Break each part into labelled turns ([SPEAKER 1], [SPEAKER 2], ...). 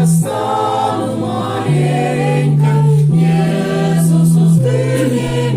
[SPEAKER 1] Стану маленька, Єсус уздиме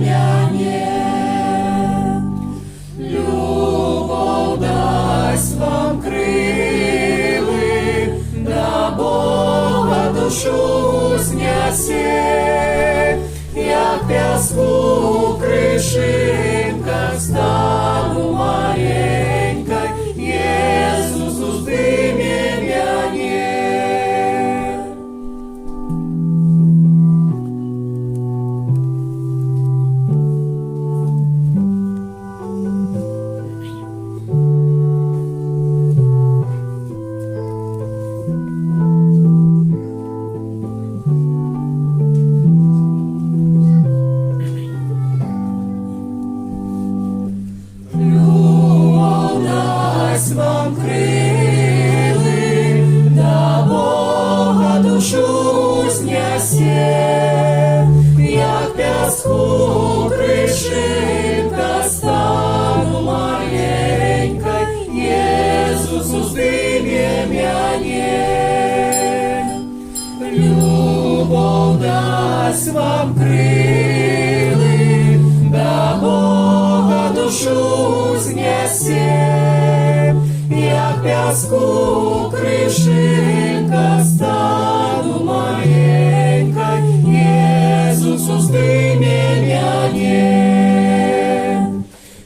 [SPEAKER 1] дасть вам крили, до Бога душу знесе, як пяску крышинка стану маленькой, Иисус уздыме меня.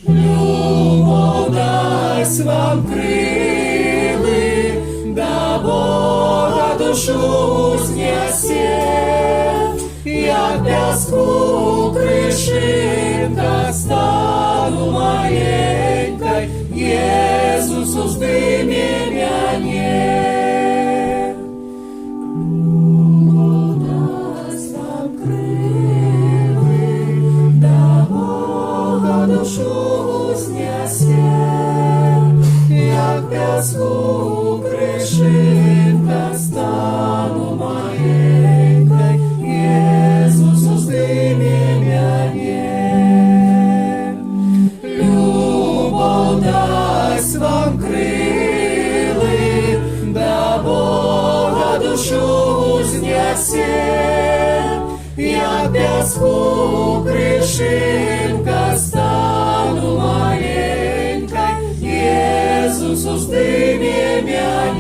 [SPEAKER 1] Любовь дасть вам крылы, до Бога душу знесе, як пяску крышинка стану маленькой, Иисус уздыме меня. Любовь дасть вам крылы, до Бога душу знесе, як пяску крышинка стану маленькой, Иисус уздыме меня. Любовь дасть вам крылы, до Бога душу знесе, як пяску крышинка стану маленькой, Иисус уздыме меня.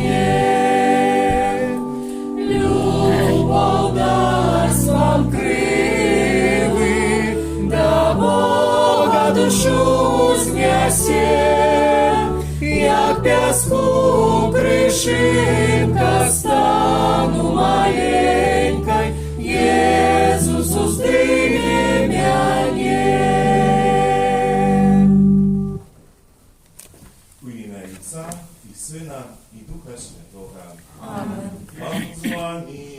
[SPEAKER 1] Любовь дасть вам крылы, до Бога душу знесе, як пяску крышинка стану маленькой, Иисус уздыме меня.
[SPEAKER 2] У ім'я Отця і Сина, і Духа Святого.
[SPEAKER 1] Amen.
[SPEAKER 2] Бог з вами.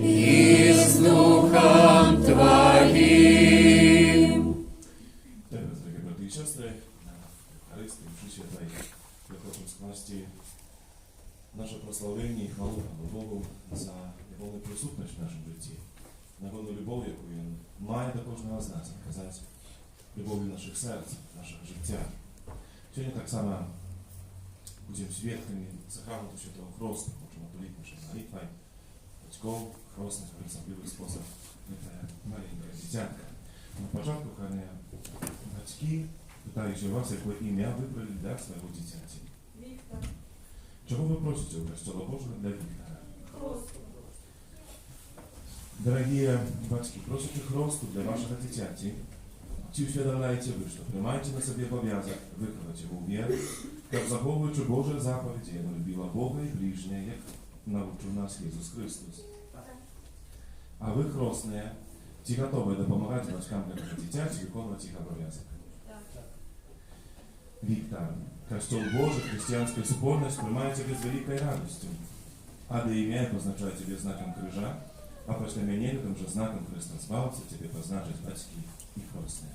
[SPEAKER 1] И с Духом Твоим.
[SPEAKER 2] Teraz, drogie braty i siostry, na Eucharystii, mszy świętej, ja хочу скласти наше прославлення і хвалу Богу за повну присутність в нашому житті, на повну любов, яку Він має до кожного з нас, казати любов'ю наших серць, нашого життя. Сьогодні так само будемо свідками сакраменту Святого Хресту, можемо політь нашим молитвою, батьков, хрестних, в особливий спосіб, це маленьке дитятка. На початку, коли батьки питають вас, яке ім'я вибрали для свого дитяті.
[SPEAKER 3] Віктор.
[SPEAKER 2] Чого ви просите у Престола Божого для Віктора?
[SPEAKER 3] Хросту.
[SPEAKER 2] Дорогие батьки, просите хросту для вашего дитяти. Чи усвідомляєте ви, що приймаєте на собі обов'язок виконати його у вірі, як заховуючи Божі заповіді, я любила Бога і ближнє, як навчив нас Ісус Христос. А ви, хростні, ті готові допомагати батькам для дитяті виконувати їх обов'язок? Віктор, Костел Божий, християнская спольность приймає тебе з великою радостю, а да ім'я позначає тебе знаком крижа, а после меня тем же знаком христозвалця тебе позначать батьки і хрестні.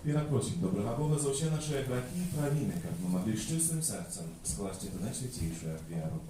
[SPEAKER 2] I prosić dobrego Boga za все nasze грехи и провины, как мы могли с чистым сердцем скласть это наисвятейшую веру.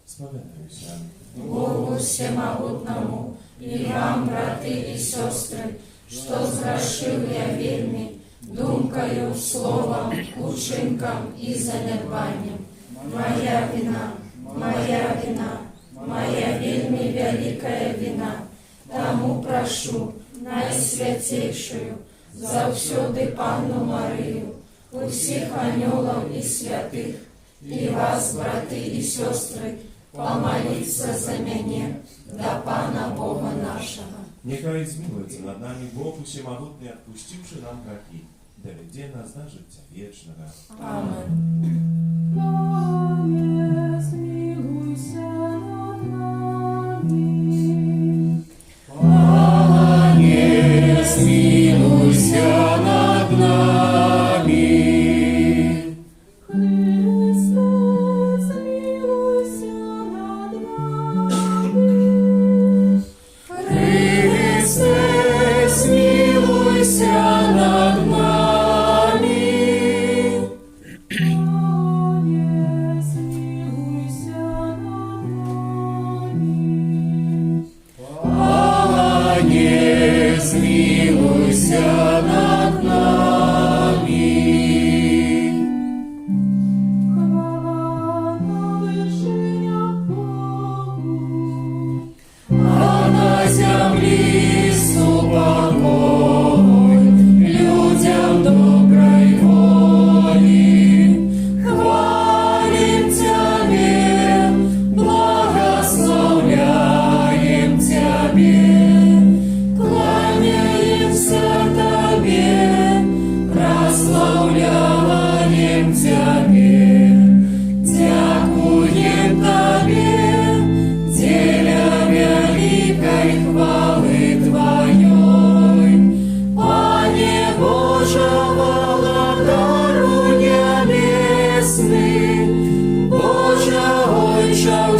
[SPEAKER 2] Споминаюся.
[SPEAKER 4] Богу всемогутному, и вам, браты и сестры, что зграшив я вельми, думкою, словом, учинком и занедбанием. Моя вина, моя вельми великая вина. Тому прошу найсвятейшую, завсюди Панну Марию, усіх ангелов и святых, и вас, браты и сестры, помолиться за меня, до Пана Бога нашего.
[SPEAKER 2] Нехай змилується над нами Бог всемогутний, отпустивши нам грехи, да веде нас до життя вічного.
[SPEAKER 4] Аминь.
[SPEAKER 3] Пане, змилуйся над нами.
[SPEAKER 1] Пане, змилуйся над нами.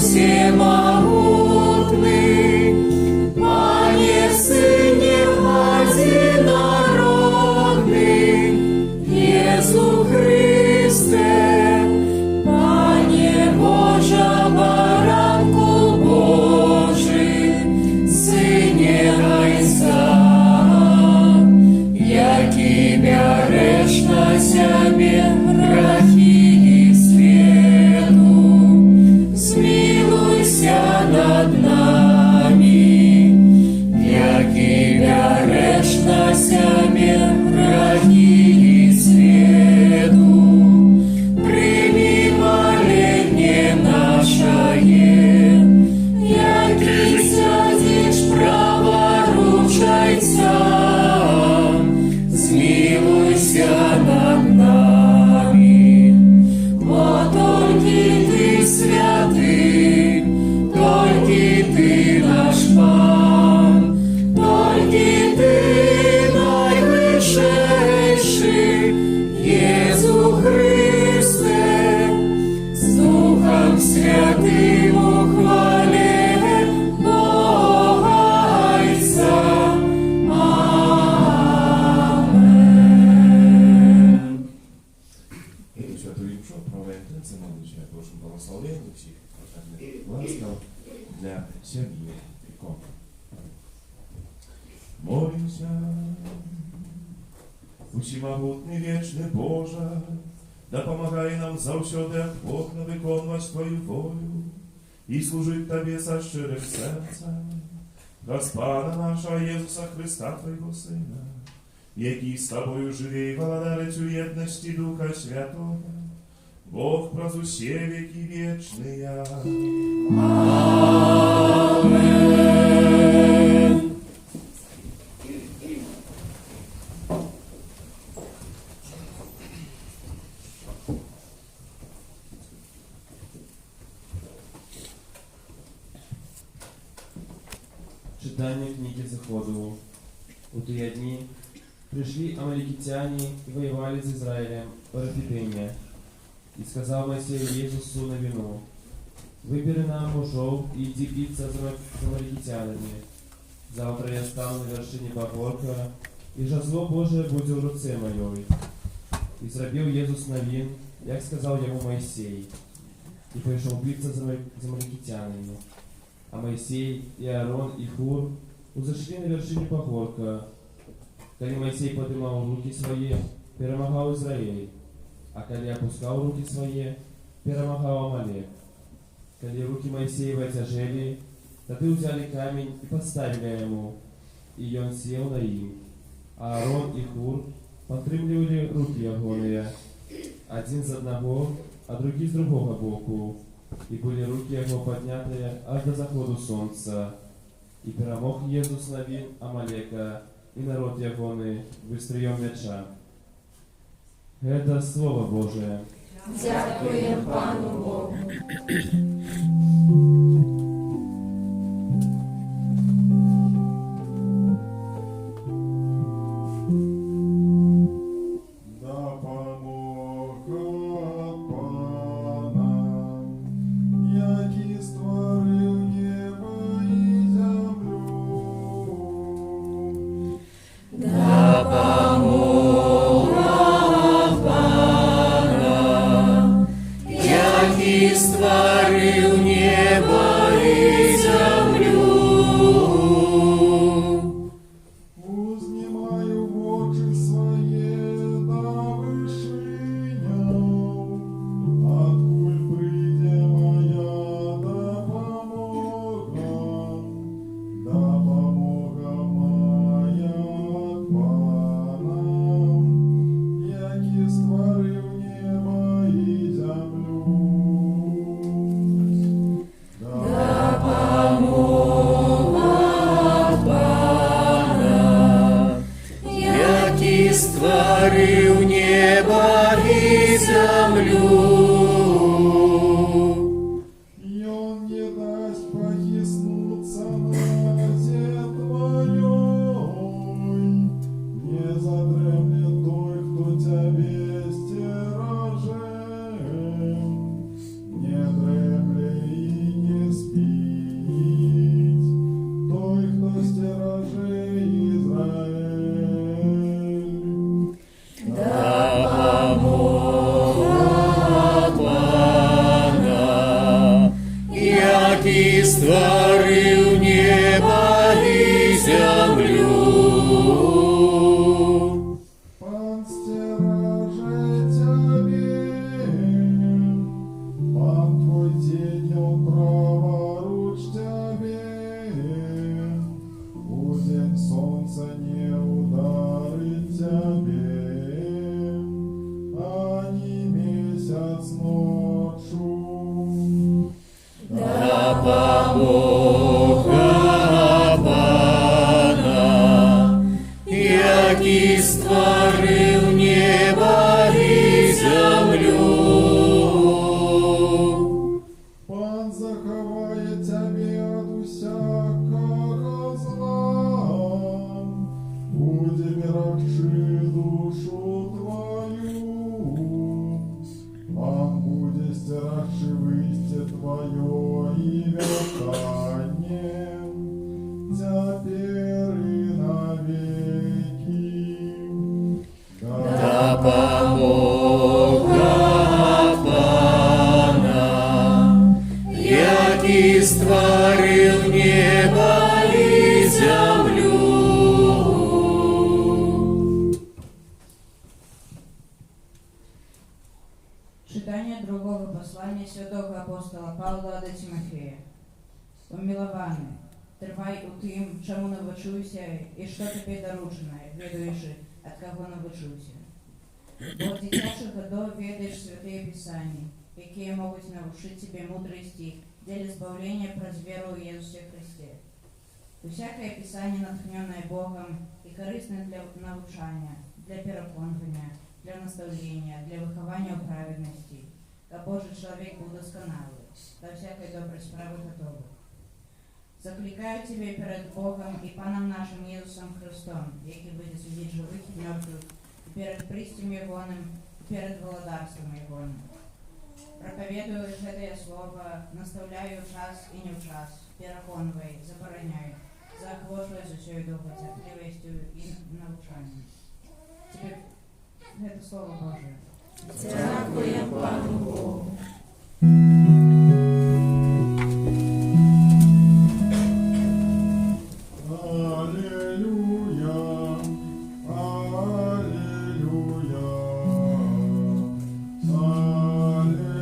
[SPEAKER 1] всемогутный, Пане Сыне одинородный, Иисус Христе, Пане Божа, Баранку Божий, Сыне Отца, які береш на себе грехи світу, змилуйся над нами, які береш на себе грехи світу, прийми моління наше, які сядеш праворуч Отця, змилуйся над нами, бо тільки ти святий, тільки ти наш Пан, тільки ти найвищий, Єсу Христе, з Духом Святим у хвалі Бога Отця.
[SPEAKER 2] Эту святую душу отправляем в конце молодежи. Прошу благословения всех ласков для семьи и комнаты. Молимся. Всемогутний вічний Боже, да помагай нам завсюди охотно виконувати Твою волю і служити Тобі со щирих серця. Господа нашого Єсуса Христа, Твоего Сина, який з Тобою живе і володарить у єдності Духа Святого, Бог про усі віки вічные.
[SPEAKER 1] Амен.
[SPEAKER 5] Читання книги Заходу. У ті дні пришли амаликитяне и воевали с Израилем по Рафидиме. И сказал Моисей Иисусу на вину: «Выбери нам мужов и иди биться с амаликитянами. Завтра я стану на вершине погорка, и жезло Божие будет в руце моей». И зробив Иисус навин, як сказал ему Моисей, и пошел биться с амаликитянами. А Моисей и Аарон и Хур узошли на вершине погорка. Коли Моисей поднимал руки свои, перемагал Израиль, а коли опускал руки свои, перемагал Амалек. Коли руки Моисеева тяжели, тогда взяли камень и поставили ему, и он сел на им. А Аарон и Хур подтримливали руки огонные, один с одного, а другий с другого боку. И были руки его подняты аж до заходу солнца. И перемог Иисус навин Амалека, и народ ягоны выстроем меча. Это Слово Божие.
[SPEAKER 4] Дякуємо Пану Богу.
[SPEAKER 6] Да помога Пана, який створив небо і землю.
[SPEAKER 1] Да помога Пана, який створив небо і землю.
[SPEAKER 6] Узнімаю очі своє на вишиню, откуль прийде моя допомога. Допомога моя от Пана, який створив небо і землю.
[SPEAKER 1] створив небо і землю.
[SPEAKER 6] Пан стережет тебе, Пан твой тенью праворуч тебе, у день солнце не ударит тебе, ani месяц ночью.
[SPEAKER 1] Да помога Пана, який створив небо і землю.
[SPEAKER 6] Пан заховает тебя от усякого зла, буде берегчи душу твою. Пан буде стерегчи вистя твое и веканье, теперь и навеки.
[SPEAKER 1] Да помога Пана, який створив небо і землю.
[SPEAKER 7] Читання другого послання святого апостола Павла до Тимофея. Умилований, тривай у тим, чому навчуйся, і що тобі доручено, ведаючи, от кого навчуйся. Бо от дитячих годов ведаешь святые Писания, які можуть навчити тебе мудрості для збавлення про веру в Иисусе Христе. Усякое Писание, натхненное Богом и корыстное для научания, для переконывания, для наставления, для выхования в праведности, а Божий человек был досконалый, до всякой доброй справы готовый. Закликаю тебя перед Богом и Паном нашим Иисусом Христом, який будет судить живых и мертвых, и перед пристем Егоным, и перед володарством Егоным. Проповедую это слово, наставляю в час и не в час, переконывай, забороняй, заохвошивай за всю духа, терпеливостью и научанием. Тебе это слово Божие.
[SPEAKER 4] Дякуємо Пану Богу.
[SPEAKER 6] Аллилуйя, аллилуйя, аллилуйя.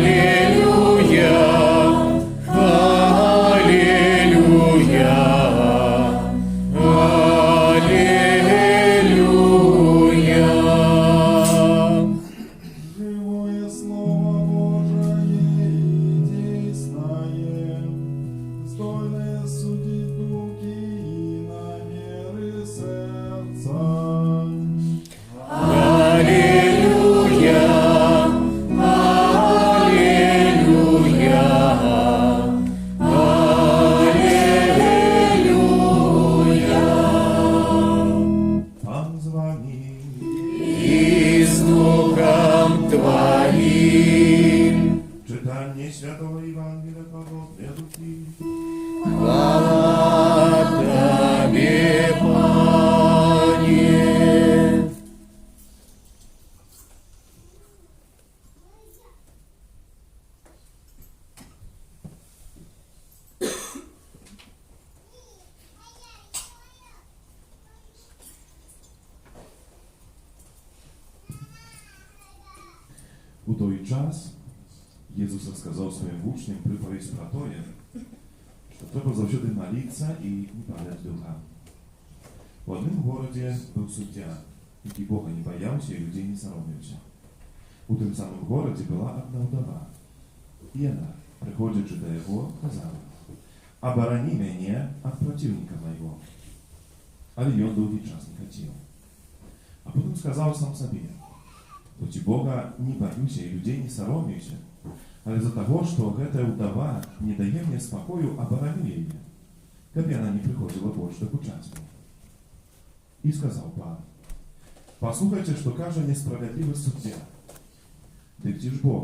[SPEAKER 1] Аллилуйя, аллилуйя, аллилуйя.
[SPEAKER 6] Живое Слово Божие и действенное, достойное судить дуки и намеры сердца.
[SPEAKER 1] Аллилуйя, аллилуйя, аллилуйя.
[SPEAKER 2] Пан з вами.
[SPEAKER 1] И с Духом Твоим.
[SPEAKER 2] Czytanie Świętego Ewangelia Pawła Luki.
[SPEAKER 1] Хвала Тебе, Пане.
[SPEAKER 2] У той час Jezus rozkazał swoim uczniom przypowieść про to, że trzeba zawsze modlić i nie padać ducha. W одnym гороdzie był суддя, який Бога не боялся и людей не соромился. У tym samym городе была одна вдова. И она, приходячи до его, сказала: «Оборони меня от противника моего». Але он долгий час не хотел. А потом сказал сам себе: «Хоть и Бога не боюсь и людей не соромлюсь, але из-за того, что эта вдова не дает мне спокою, обороню ее, как бы она не приходила больше докучать мне». И сказал Пан: «Послухайте, что каже несправедливый судья. Да где ж Бог?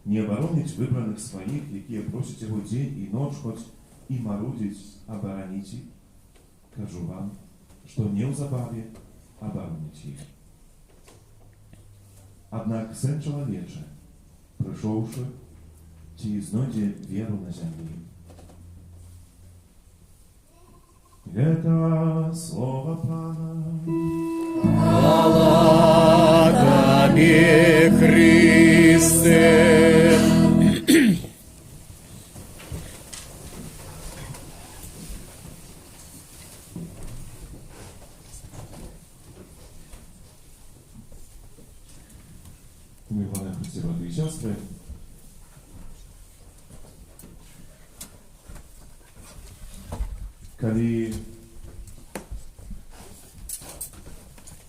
[SPEAKER 2] Не оборонить выбранных своих, які просять его день и ночь, хоть и марудить, обороните. Кажу вам, что не в забаве обороните их. Однако Сын Человечий прийшовши, чи знойде віру на землі. Это слово Пана.
[SPEAKER 1] Хвала Тобі, Христе.
[SPEAKER 2] Умиване Христі, брати і сестри. Коли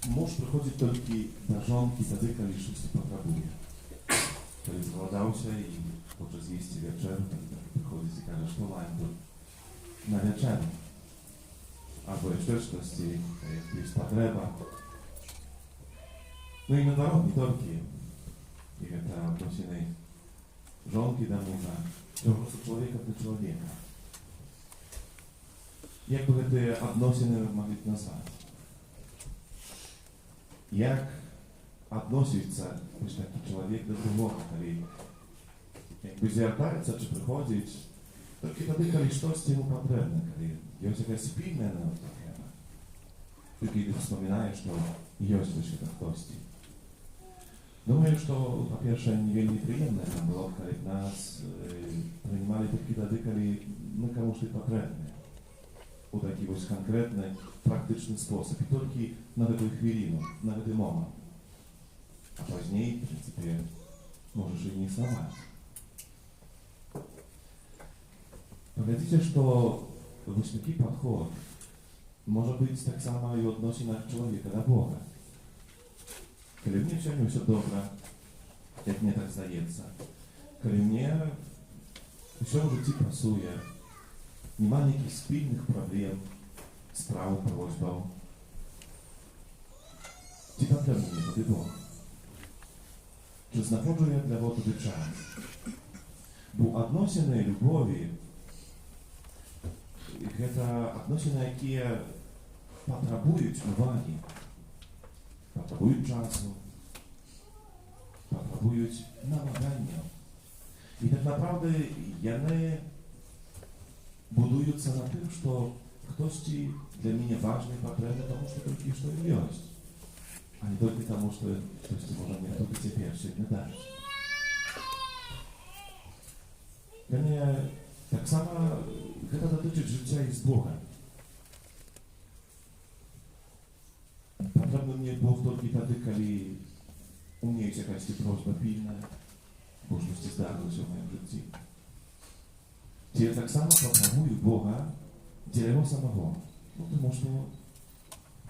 [SPEAKER 2] муж приходить только до жонки, тоді, коли щось потребує. Коли зголодався і хоче з'їсти вечерю, тоді приходить і каже, що маємо тут на вечерю. Або ще щось, якась потреба. Ну і наоборот, не тільки. І це відносини жонки до мужа, це просто чоловіка до чоловіка. Як би ці відносини могли назвати? Як відноситься ось такий чоловік до другого, коли якби звертається чи приходить, тільки тоді, коли щось йому потрібно, коли є якась спільна потреба. Тільки ти вспоминаєш, що є ще хтось. Думаю, что, по-перше, не вельми приємно нам було, коли нас приймали тільки тоді, коли ми комусь потрібні. У такий ось конкретний, практичний спосіб. І тільки на таку хвилину, на такий момент. А пізніше, в принципі, можеш і не сломати. Поглядите, що ось такий підход може бути так само і в відносинах чоловіка до Бога. Коли мне сьогодні все добре, як мені так здається, коли мені все в житті пасує, нема ніяких спільних проблем, справ, просьб. Чи потрібно мені тоді Бог? Чи знаходжу я для того тоді час? Бо відносини любові – це відносини, які потребують уваги. Потребують часу, потребують намагання. І так naprawdę вони будуються на тим, що хтось для мене важний, потрібний, тому що тільки що він є. А не тільки тому, що хтось може мені тут і тепер сьогодні дати. Так само це дотичить життя із Богом. Потрібно мені Бог тільки тоді, коли у мене є якась просьба пільна, бо щось здарилося в моєму житті. Чи я так само потребую Бога для Його самого? Ну, тому що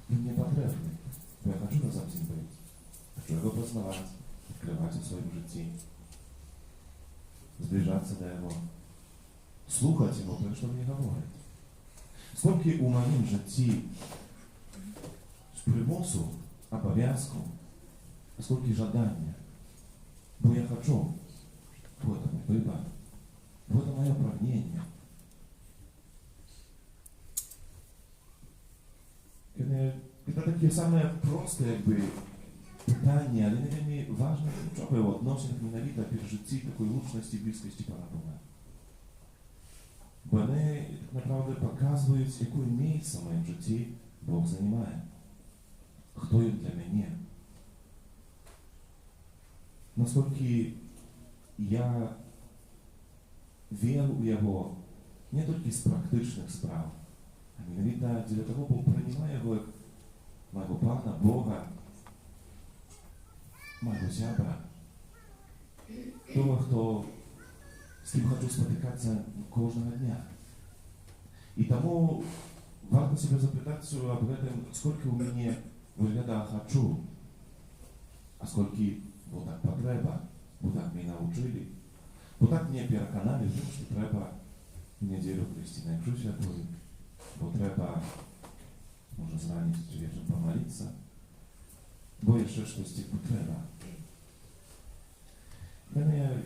[SPEAKER 2] він мені потрібний. Бо я хочу разом з ним бути. Хочу Його познавати, відкривати у своєму житті, зближатися до Його, слухати Його, те, що він говорить. Скільки у моєму житті примусу, обов'язку, скільки жадання. Бо я хочу. Вот оно, выбор. Вот мое прагнение. Это такі саме просте, якби, питання, але не вельми важне, ключове в відносинах ненавіда при житті такої лучності, близькості Пана Бога. Бо вони, так naprawdę, показують, яке місце в моєму житті Бог займає. Хто він для мене? Наскільки я вірю у Його не тільки з практичних справ, а навіть для того, бо приймаю Його як мого Пана, Бога, мого зябра, того, хто з ким хочу спотикатися кожного дня. І тому варто себе запитати об этом, скільки у мене виглядає «хочу», а скільки бо так потреба, бо так мене навчили, бо так мене переконали, що треба в неділю прийти на Ікшу Святую, бо треба, може, зранити чи вечором помолитися, бо ще щось треба. Мене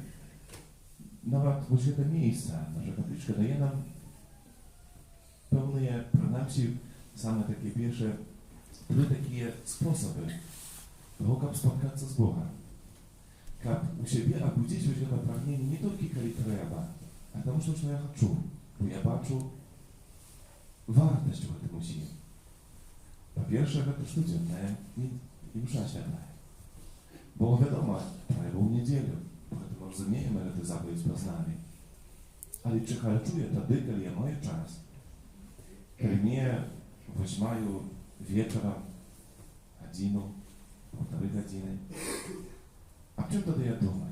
[SPEAKER 2] навіть ось це місце, наша капличка дає нам певні, принаймні, саме такі перші, три такі способи того, як споткатися з Богом. Як у себе обудить вот это прагнение не только коли треба, а тому, что я хочу. Бо я бачу вартость в этом усім. По-перше, это штоденне і мша святая. Бо, wiadomo, треба в неділю, тому розуміємо, це заповідь про знамі. Але чи хочу я тоді, коли я маю час, коли мені 8 вечора, годину, 1,5 години, а в чому тоді я думаю?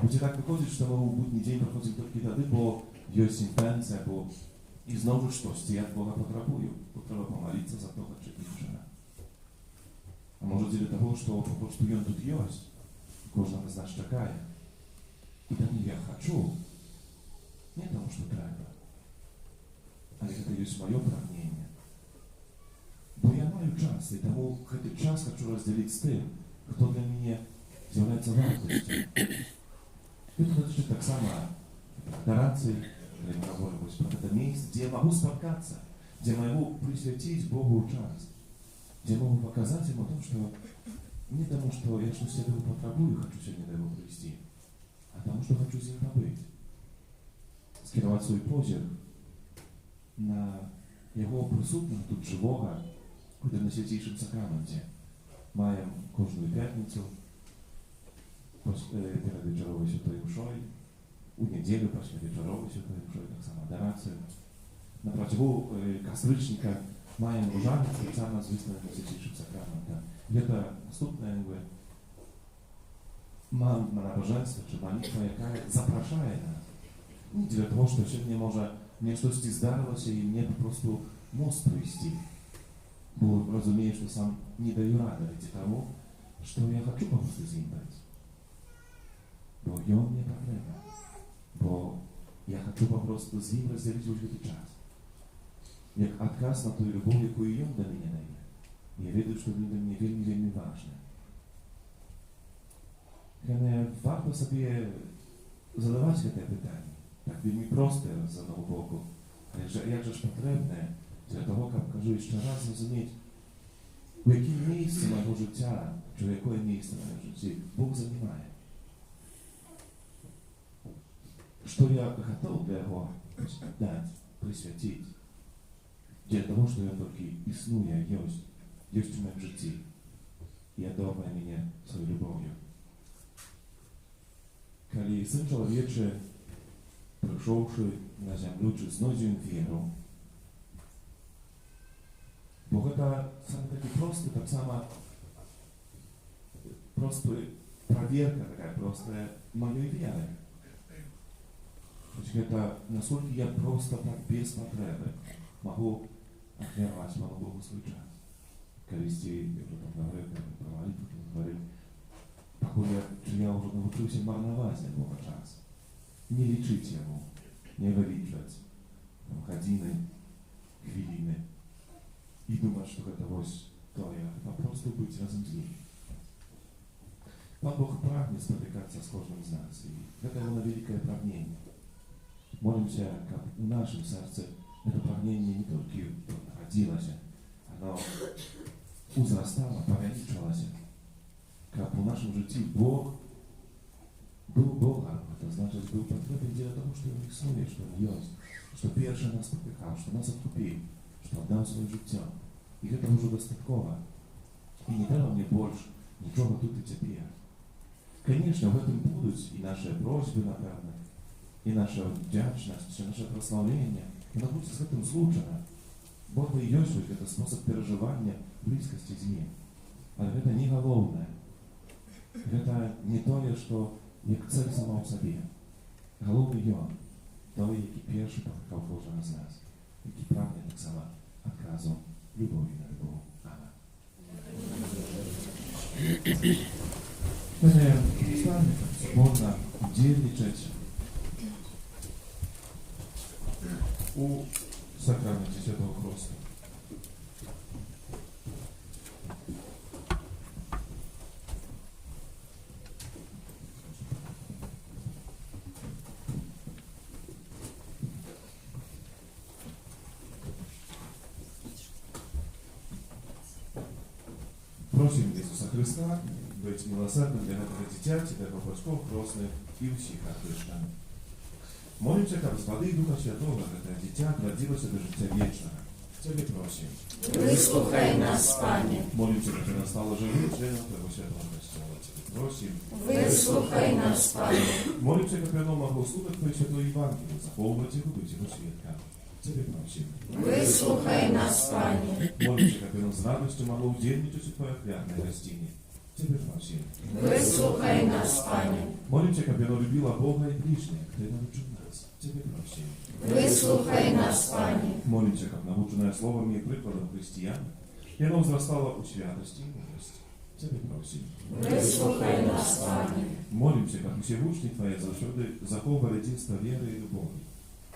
[SPEAKER 2] Będzie tak wychodzić, że to budni dzień prochodzi tylko wtedy, bo jest intencja, bo i znowu coś, co ja od Boga potrzebuję. Trzeba pomalić za to, czy inne. A może dzięki tego, że po prostu ją tu jest, każdy z nas czeka. I tak ja chcę. Nie to, że trzeba. Ale to jest moje pragnienie. Bo ja mam czas i temu ten czas chcę rozdzielić z tym, kto dla mnie jest wartością. I to dotyczy tak samo adoracji, której mogę być to miejsce, gdzie mogę spotkać się, gdzie mogę poświęcić Bogu czas, gdzie mogę pokazać Mu to, że nie temu, że ja coś tego potrzebuję, chcę się nie tego przyjść, a temu, że chcę z Nim pobyć. Skierować swój podział na Jego присутність тут живого, куди на святейшем сакраменті. Маємо кожну п'ятницю перед вечоровою святою мшою, у неділю після вечорової святої мшої, так само адорацію. На протягу кастричника маємо różańce, так само звісно на святейшем сакраменті. Є наступне, якби, набожеństwo, czy malitwa, jaka zapraszає nas. Nie dla того, że się może mnie coś zdarzyło się i mnie po prostu most przyjść. Bo rozumiesz, że sam nie daję rady temu, że ja chcę po prostu z nim być. Bo on mnie potrzeba. Bo ja chcę po prostu z nim rozdzielić już ten czas. Jak odkaz na tę любов, яку i on do mnie daje. Ja wiem, że to dla mnie wielmi ważne. Warto sobie zadawać te pytania. Tak wielmi proste z jednego boku, ale jakżeż potrzebne dla того, aby кажу jeszcze raz zrozumieć, u jakim miejscu mojego życia, czy u jakie miejsce mojego życia Bóg zajmuje. Что я готов для Его дать, присвятить, для того, что я только иснуя, есть в моем житті, и одаривая меня своей любовью. Коли Сын Человечий, пришедший на землю, czy znajdziemy wierę. Bo to sam taki prosty, tak sama prosty проверка такая простая моей веры. Это насколько я просто так без потребы могу отдавать моему Богу свой час. Колести, я уже там говорил, про молитву говорил, похоже, что я уже научился марновать Бога час. Nie liczyć Jemu, nie wyliczać godziny, chwiliny i думать, что это вот то я, а просто быть разом с Ним. Pan Bóg pragnie spotykać się z każdym z nas i to ono wielkie pragnienie. Modlę się, aby u naszym sercu to pragnienie nie tylko rodziło się, ono uzrastało, powiększało się. Aby u naszym życiu Bóg był Bogiem, to znaczy, że był potrzebny dla tego, że On istnieje, że On jest, że pierwszy nas spotykał, że nas odkupił, że oddał swoje życie. I to już dostatkowo. I nie dało mnie больше niczego tu i teraz. Конечно, в этом будут и наши просьбы, напевно, и наша вдячность, и наше прославление. Но будет с этим случайно. Бог и есть это способ переживания близкости с Ним. Но это не головное. Это не то, что як цель сама в собі. Головний Он, той, який перший покликав кожного з нас, який прагне так само відказом любові на любов. Амен. Мене стане можна діяльничати у сакраменті Святого Христа. Просим Иисуса Христа być miłosiernym dla tego dzieciaci, tego baczków rosnych i всіх християн. Молимся, как с воды и Духа Святого, это дитя родилось до життя вечного. Ciebie prosим.
[SPEAKER 4] Вислухай нас, Пане.
[SPEAKER 2] Молимся, как она стала живым членом Твоего Святого Престола. Тебе просим.
[SPEAKER 4] Выслухай нас, Пане.
[SPEAKER 2] Молимся, как оно могло слухать Твое Святое Евангелие, заховывать его, быть его свидком. Тебе просим.
[SPEAKER 4] Выслухай нас, Пане.
[SPEAKER 2] Молимся, как оно с радостью могло удельничать в Твоей хлябной гостине. Тебе просим.
[SPEAKER 4] Выслухай нас, Пане.
[SPEAKER 2] Молимся, как оно любило Бога и ближних, Ты научил нас. Тебе просим.
[SPEAKER 4] Выслухай нас, Пане.
[SPEAKER 2] Молимся, как наученное словами и прикладом христиан, и оно возрастало у святости и мудрости. Тебе просим.
[SPEAKER 4] Выслухай нас, Пане.
[SPEAKER 2] Молимся, как Всевышний Твоя завсёды заховывал единство веры и любови.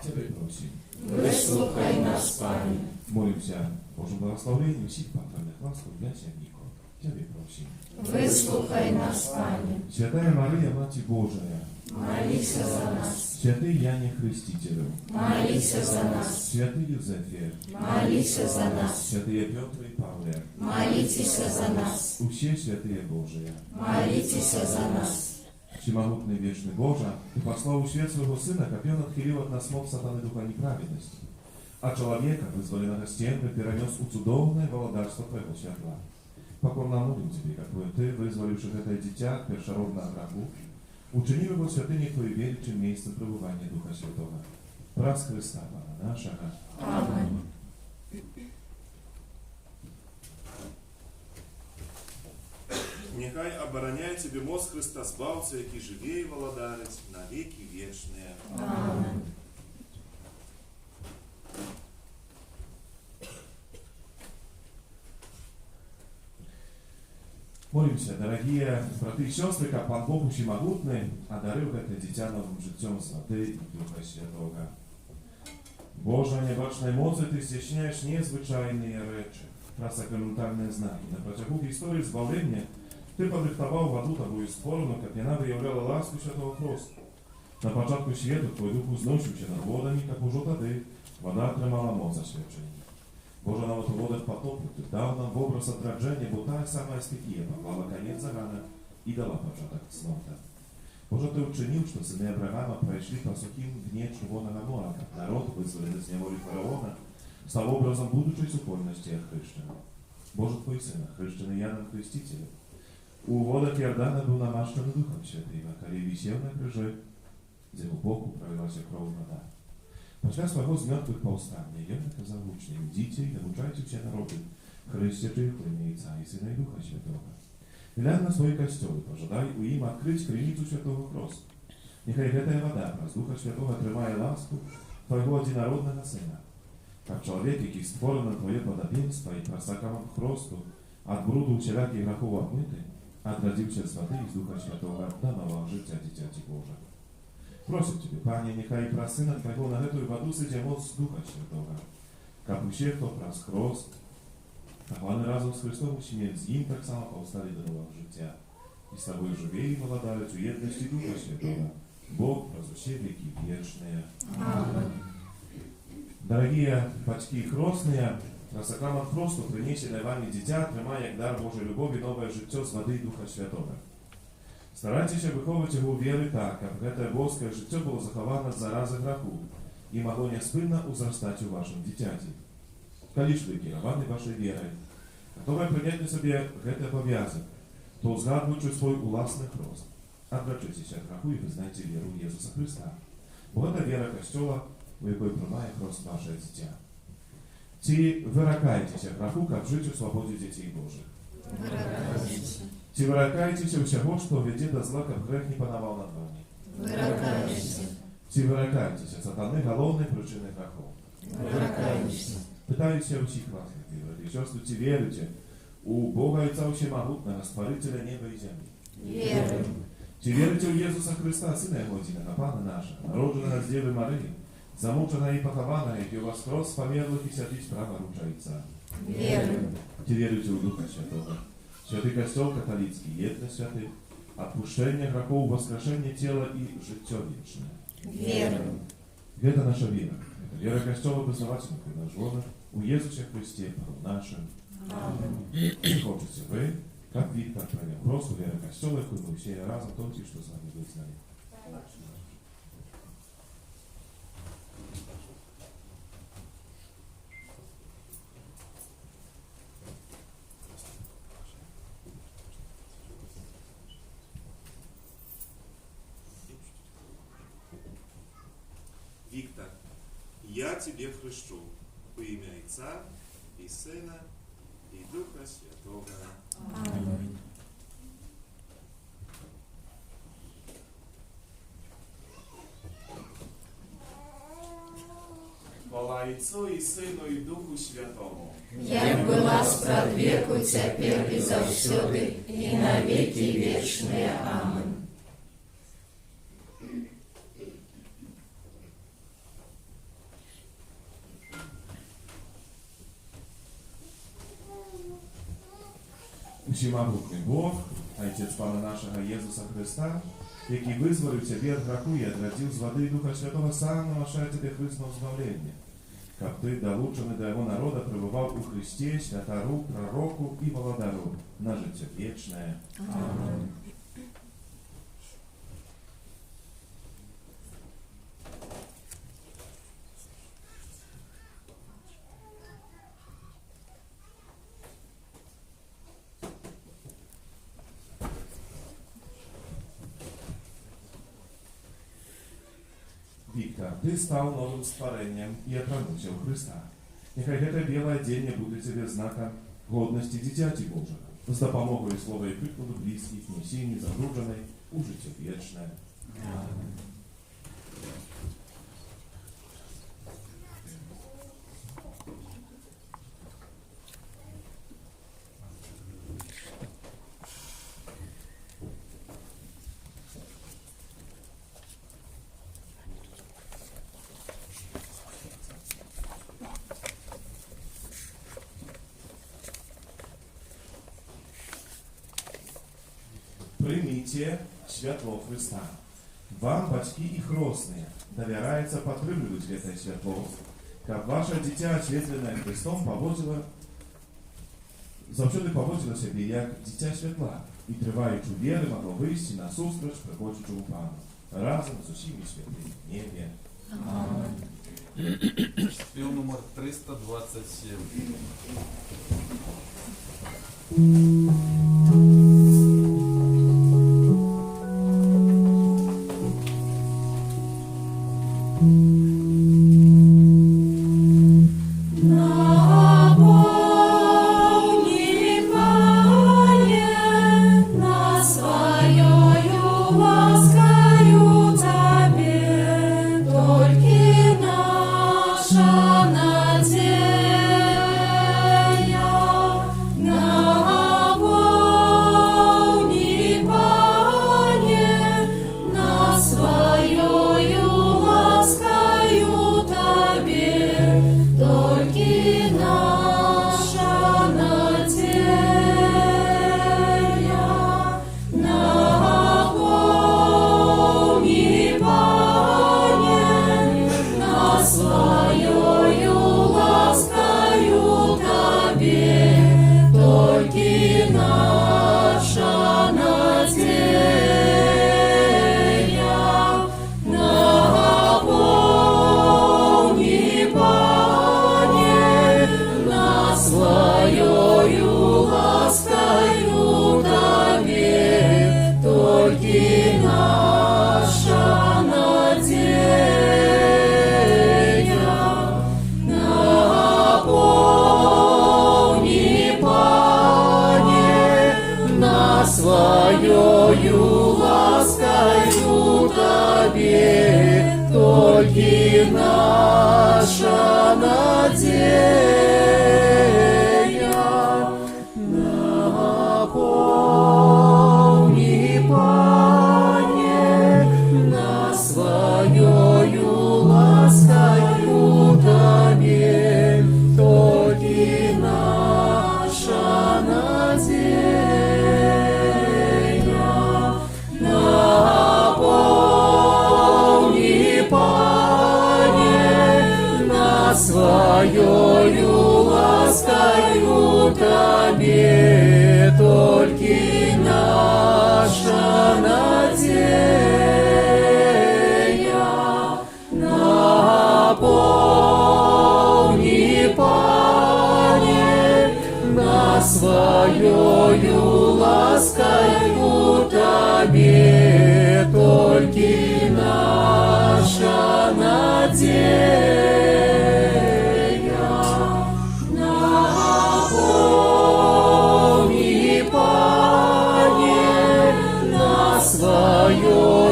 [SPEAKER 2] Тебе просим.
[SPEAKER 4] Выслухай нас, Пане.
[SPEAKER 2] Молимся о Божьем благословении всех патронных ласков для всяких. Тебе просим.
[SPEAKER 4] Выслухай нас, Пане.
[SPEAKER 2] Святая Мария, Мать Божия,
[SPEAKER 4] Молися за нас.
[SPEAKER 2] святый Яне Хрестителю,
[SPEAKER 4] Молися за нас.
[SPEAKER 2] святый Юзефе,
[SPEAKER 4] Молися за нас.
[SPEAKER 2] святые Петр и Павле,
[SPEAKER 4] Молитесь за нас.
[SPEAKER 2] все святые Божия.
[SPEAKER 4] Молитесь за нас.
[SPEAKER 2] Всемогутный вечный Боже, Ты послал у свет своего Сына, как Он отхилил от нас мог сатаны духа неправедности, а человека, вызволенного стенкой, перенес у цудовное володарство Твоего святла. Покорно молим Тебе, какое Ты, вызволивших это дитя к першородному врагу, учини его святыней Твоей веричим местом пребывания Духа Святого. Прас Христа, Пана нашего.
[SPEAKER 4] Аминь.
[SPEAKER 2] Нехай обороняє Тебе мост Христа Збавця, який живе і володарить на веки вечные.
[SPEAKER 4] Аминь.
[SPEAKER 2] Молимся, дорогие браты и сестры, как Пан Бог Всемогутный одарил это дитя новым життем с воды и Духа Святого. Божа небачная моці, Ти здійсняєш незвичайні речі, трансакраментальні знаки. На протягу історії збавлення Ти подрихтував воду тобою створено, як вона виявляла ласку Святого Христа. На початку світу Твой Дух узносився над водами, як уже тоді вода тримала моц засвячення. Боже, навод у водах потопу Ты дал нам в образ отражения, бо та самая стихия поклала конец загана и дала початок снова. Боже, Ты учинил, что сыны Авраама прошли по сухим дне Червоного моря, как народ, вызволенный с неволи фараона, стал образом будущей супольности хрещенных. Боже, Твой Сын, хрещенный Яном Крестителем, у водах Иордана был намащен Духом Святым, а коли висел на крыже, где у боку пролилась кровь вода. Після свого з мертвих повстання я наказав учням: «Ідіть і навчайте всі народи, хрестячи в ім'я Отця і Сина і Духа Святого. Глянь на свої костьоли, пожадай у їм відкрити криницю Святого Христа. Нехай гэтая вода праз Духа Святого тримає ласку Твоего одинародного Сина. Как чоловік, який створено Твоє подобенство і просаком Христу, от бруду всіляких грехов обмитий, отродився з води і з Духа Святого до нового життя дитяті Божого. Просим Тебе, Пане, нехай про Сына Твоего на эту воду сидя моц Духа Святого, как у всех, кто праз Хрост, как вони разом з Христом учинять з ним, так само повстали до нового життя. И с Тобой живее и володарить у едности Духа Святого, Бог праз все веки вечные.
[SPEAKER 4] Аминь.
[SPEAKER 2] Дорогие батьки хростные, сакрамен Хросту, принесене Вами дитя, тримає як дар Божої любові нове життя з води Духа Святого. Старайтеся виховувати його у вірі так, щоб це божське життя було заховано з зарази граху і могло неспинно узрастати у вашому дитяті. Коли ж ви керовані вашою вірою, готові прийняти собі це пов'язок, то згадуючи свій уласний хрост, отречитеся від граху і визнайте віру в Єсуса Христа. Бо це віра Костюла, у якої приймає хрост ваше дитя. Чи виракаєтеся граху, як жити у свободі дітей Божих?
[SPEAKER 4] Выракаешься.
[SPEAKER 2] Чи виракаєтеся всього, що веде до зла, як грех не панував над вами?
[SPEAKER 4] Выракаешься.
[SPEAKER 2] Чи виракаєтеся сатани головної причини греху?
[SPEAKER 4] Выракаешься.
[SPEAKER 2] Питаюся усіх вас, брати і сестри, чи вірите у Бога Отця Всемогутнього, Створителя неба і землі?
[SPEAKER 4] Веруем.
[SPEAKER 2] Чи вірите у Єсуса Христа, Сина Його єдиного, Пана нашого, народженого з Діви Марії, замученого і похованого, який воскрес з померлих і сидить права рука Отця?
[SPEAKER 4] Веруем.
[SPEAKER 2] Чи вірите у Духа Святого? Святий Костел католицький, єдно святий, отпущення грехов, воскрешення тіла і життя вічне.
[SPEAKER 4] Веруем.
[SPEAKER 2] Это наша вера. Это вера Костела познавательных и нажженных у Иисусе Христе, Паву нашим.
[SPEAKER 4] Аминь.
[SPEAKER 2] Хочете вы Как Виктор провел просто вера костела, и мы все разом только что с вами быть с нами.
[SPEAKER 8] Виктор, я тебе хрещу во имя Отца и Сына и Духа Святого.
[SPEAKER 4] Аминь.
[SPEAKER 2] Хвала Отцу и Сыну и Духу Святому.
[SPEAKER 4] Як была спрадвеку, цяпер і заўсёды, і на веки вечные. Аминь.
[SPEAKER 2] Всемогутний Бог, Отець Пана нашого Єсуса Христа, який визволив тебе від граху і отвратил з води Духа Святого, сам намашає тебе Христного збавлення, как ты, долученный до его народа, пребывал у Христе, святору, пророку и володару, на життя вечное. Аминь. Віктор, ти став новим створенням і отрадився у Христа. Нехай гэта белое одіння буде тебе знаком годності дитяті Божого, з допомогою слова і прикладу близьких, несінні, загружений у життя вічне. Прийміть святло Христа. Вам, батьки і хрестные, доверяется подтримливать это святло, как ваше дитя, осветленное Христом, завжди поводило себе як дитя святла, і триваючи віри могло вийти на зустріч приходячому Пану, разом з усіми святими в небі.
[SPEAKER 8] Аминь.
[SPEAKER 9] Спів номер 327.
[SPEAKER 1] Своєю ласкою тобі, тільки наша надія. Наповни, Пане, нас своєю ласкою тобі, тільки наша надія. Своєю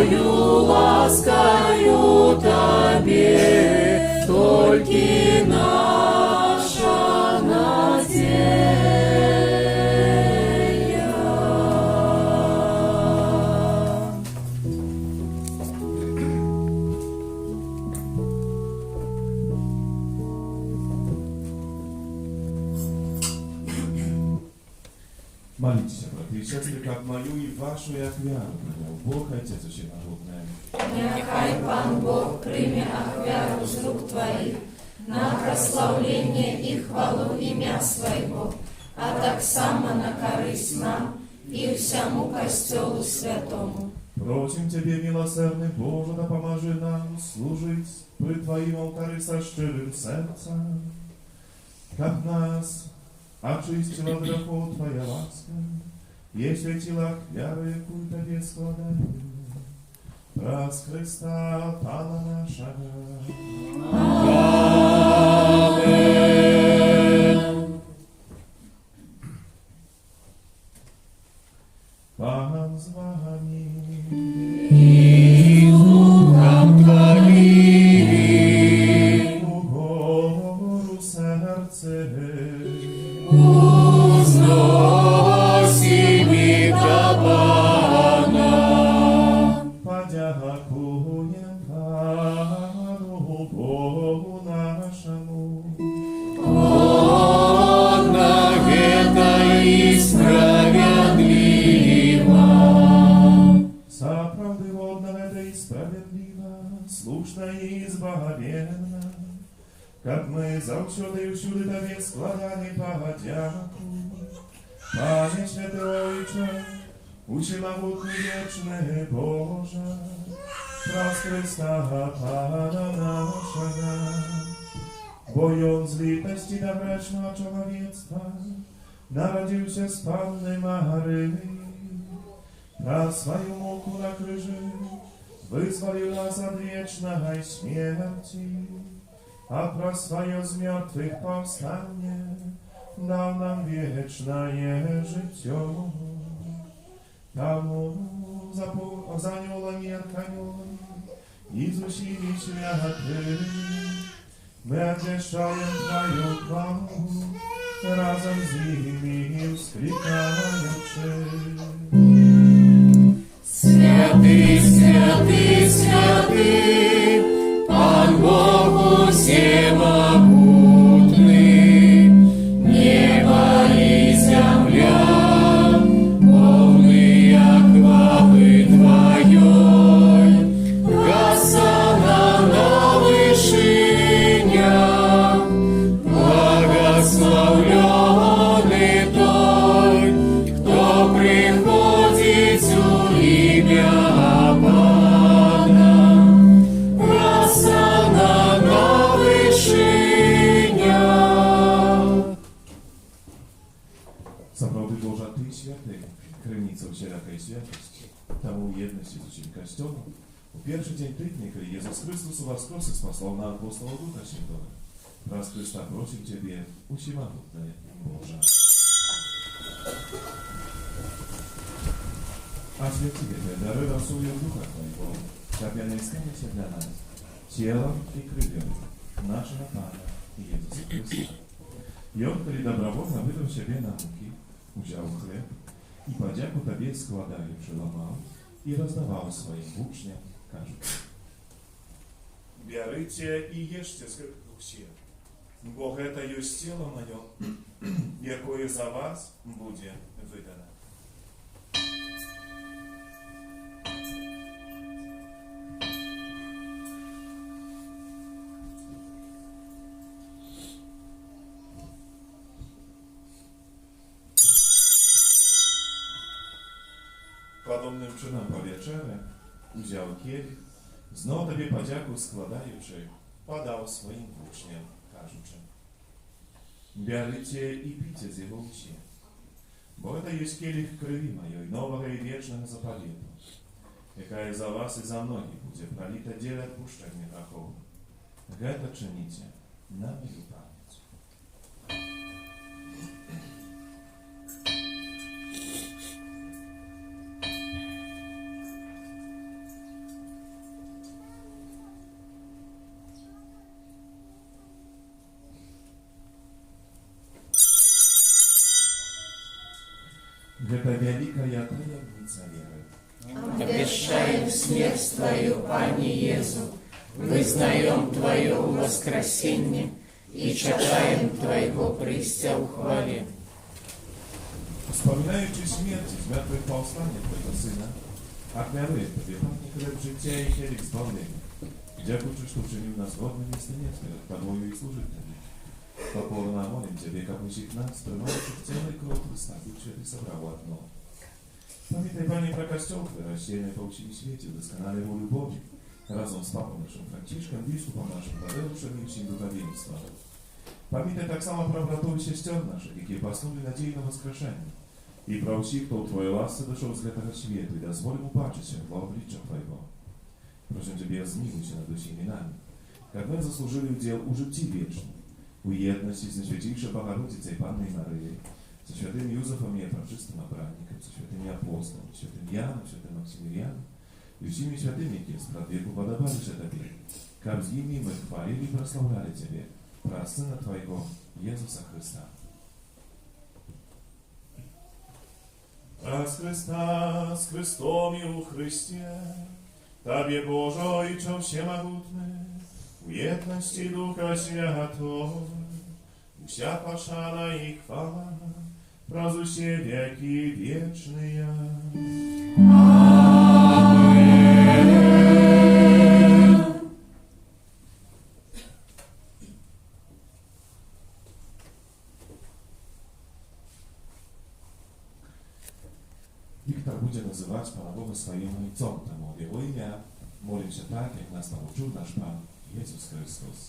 [SPEAKER 1] Твоею ласкою Тебе только наша надея.
[SPEAKER 2] Молитесь, браты и сестры, как мою и вашу, як вяру, Бог Отец Всемогутный.
[SPEAKER 4] Нехай Пан Бог прийме ахвяру з рук Твоїх на прославлення і хвалу ім'я Своєго, а так само на користь нам і всьому костелу святому.
[SPEAKER 2] Просим Тебе, милосердный Боже, да поможи нам служить при Твоим алтаре со щирым сердцем, как нас очистила от грехов Твоя ласка, и осветила веру, якую Тебе складаю. Раз Христа, Пана нашего. Пан з вами.
[SPEAKER 1] И духом Твоим
[SPEAKER 2] Угору серце.
[SPEAKER 1] узносим и до Пана.
[SPEAKER 2] Подякуем Пану Богу нашему.
[SPEAKER 1] Он на это и справедливо.
[SPEAKER 2] Соправдыводно это и справедливо, слушно и избавленно, как мы завсюди и всюди Тебе складали подяку. Пане святой Отче, всемогутний вечный Боже, раз Христа Пана нашего, бо Он з литости до грешного человечества народился с Панной Марии, про свою муку на крыже вызволил нас от вечной смерти, а про свое з мертвых повстание дал нам вечное житье. Тому занялами отканем изучили святые, мы отвешаем Твою хвалу, разом с ними вскрикаючи.
[SPEAKER 1] Святый, святый, святый, Пан Бог всемогутный, небо и земля, полные хвалы Твоей, Госанна на вышинях, благословленный Той, кто приходит у имя Пана. Госанна на вышинях.
[SPEAKER 2] Сапраўды Божа, Ты святый, крыніца всякой святости, тому єдності з усім костюмом. У перший день тижня, коли Єсус Христос воскрес и спаслал на апостола Духа Святого, раз Христа просим Тебе, всемогутная Божа. Освети Тебе дары рассудил Духа Твоего, как я наискалися для нас, телом и кровью нашего Пана Иисуса Христа. И Он, коли добровольно выдал себе на руки, взял хлеб и подяку Тебе складаючи ломал и раздавал своим учням, кажут: «Берите и ешьте все, бо это есть тело мое, якое за вас будет выдано». Подобним чином по вечері узяв келих, знов Тобі подяку складаючи, подав своїм учням, кажучи: «Берите і пийте з його всі, бо це є келих крові моєї, нового і вічного заповіту, яка за вас і за многих буде пролита для відпущення гріхов. Гэта чините на мою пам'ять». это великая таємниця віри.
[SPEAKER 4] Обещаем смерть Твою, Пане Езу, вызнаем Твое воскресение и чекаем Твоего прийстя у хвале.
[SPEAKER 2] Wspominaючи śmierć i zmartwychwstanie Twojego Syna, ofiaruję Tobie, Panie, chleb życia i kielich zbawienia. Dziękuję, że uczynił nas godnym i stynieckim Tobою i służytelem. To porna молим Ciebie, abyś ich nas, prymowanych w ciele koło Chrysta, Duch Święty zabrał ładno. Pamiętaj, Panie, про Kościół, który rozsiejemy po всім świecie, doskonale mu lubowi, razem z Papą naszym Franciszkiem, biskupem naszym Tadeuszem i всім duchowieństwem. Pamiętaj tak samo про братов и сестер наших, які поснули надію на воскрешення. І про всіх, хто у Твоїй ласці дошов з этого світу, і дозволь му бачити в обличчя Твоего. Просим Тебя, змилуйся над усіми нами, как мы заслужили удел у житті вічному, у єдності з Найсвятейшей Богородицей Панной Марией, со святым Юзефом и Пречистым Обранником, со святыми апостолами, святым Яном, святым Максимилианом и всеми святыми, які справ веку подобалися Тебе, как с ними мы хвалили и прославляли Тебе, про Сына Твоего, Иисуса Христа. Раз Христа с Христом и у Христе, Тобі, Боже, Отче всемогутний, у єдності Духа Святого, вся пошана и хвала, праз усе веки вечные. Wiktor będzie nazywać Pana Boga swoim Ojcem, temu w Jego imię modlę się tak, jak nas nauczył nasz Pan Jezus Chrystus.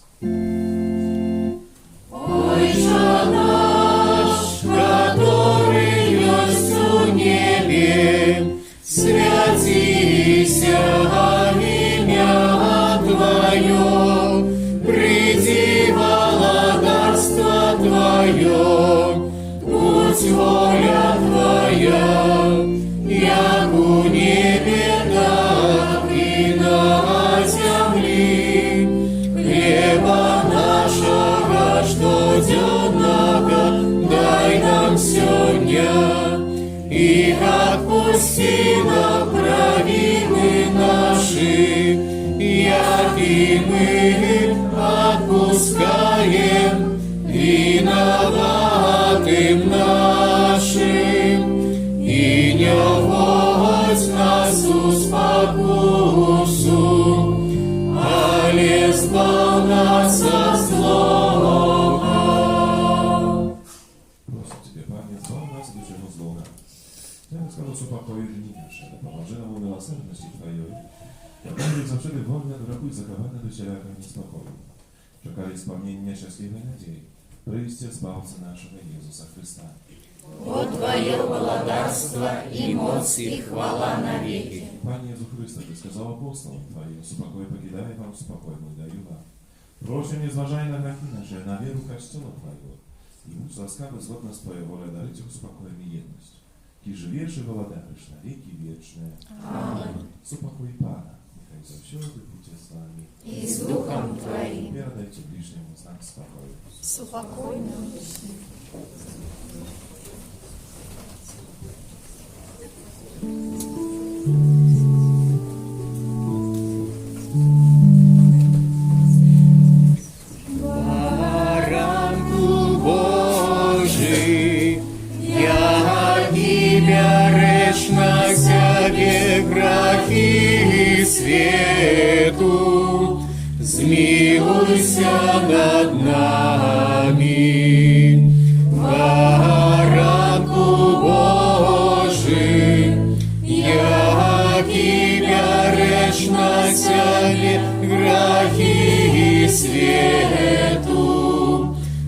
[SPEAKER 4] Ojcze nasz, который есть у небе, святися имя Твое, приди владарство Твое, будь воля Твоя, як у небе, так и на земле. Хлеба нашего штоденного дай нам сегодня, и отпусти нам провины наши, як и мы отпускаем виноватым нашим. И не вводь нас у спокусу, але избав нас от злого.
[SPEAKER 2] Proszę Ciebie, Panie, zbaw nas od wszego złego. Teraz skoro supokoi dni nasze, pomoże nam u miłosierności Twojej, jak będziemy zawsze wolne od roku i zachowane do cielaka niespokoju. Czekali wspomnienia szczęśliwej nadziei, przyjście Zbawcy naszego Jezusa Chrysta.
[SPEAKER 4] Вот Твое владарство и моц и хвала навеки.
[SPEAKER 2] Panie Jezu Chryste, Ty сказал апостолам Твоим, спокой покидаю вам, спокой мой даю вам. Proszę, nie zważaj na grzechy nasze, na wieru Kościoła Twojego i bądź łaskawy zgodna z Twoją wolę darzyć uspokojem i jedność. Ki żywiesz i woladarzysz na wieki wieczne.
[SPEAKER 4] Amen.
[SPEAKER 2] Supokój Pana, niechaj zawsiądy będzie z Wami.
[SPEAKER 4] И с Духом Твоим.
[SPEAKER 2] Передайте ближнему знак spokoju.
[SPEAKER 4] Спокойно. Baranku Божий, я Тебя речь на себе грехи свету, змилуйся над нами. Baranku Божий, я Тебя речь на себе грехи свету,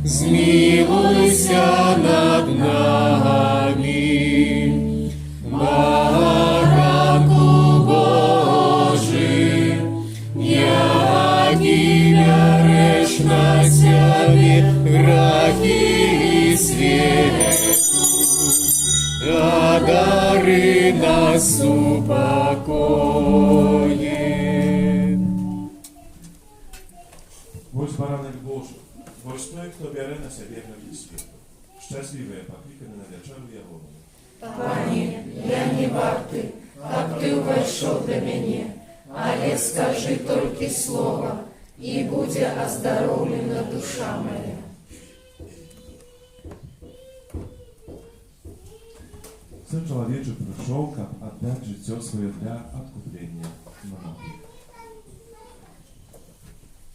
[SPEAKER 4] змилуйся над нами. Baranku Божий, я Тебя речь на себе грехи свету, одари нас упокоем.
[SPEAKER 2] Bądź baranek Boży, bądź той, kto bierze na siebie grzechy świata. Szczęśliwy, poklикany na wieczeru Jehową.
[SPEAKER 4] Пане, я не варты, каб ты увайшоў да мяне, але скажи толькі слова, і будзе аздароўлена душа моя.
[SPEAKER 2] Сын чалавечы прыйшоў, каб аддаць жыццё сваё для адкуплення многіх.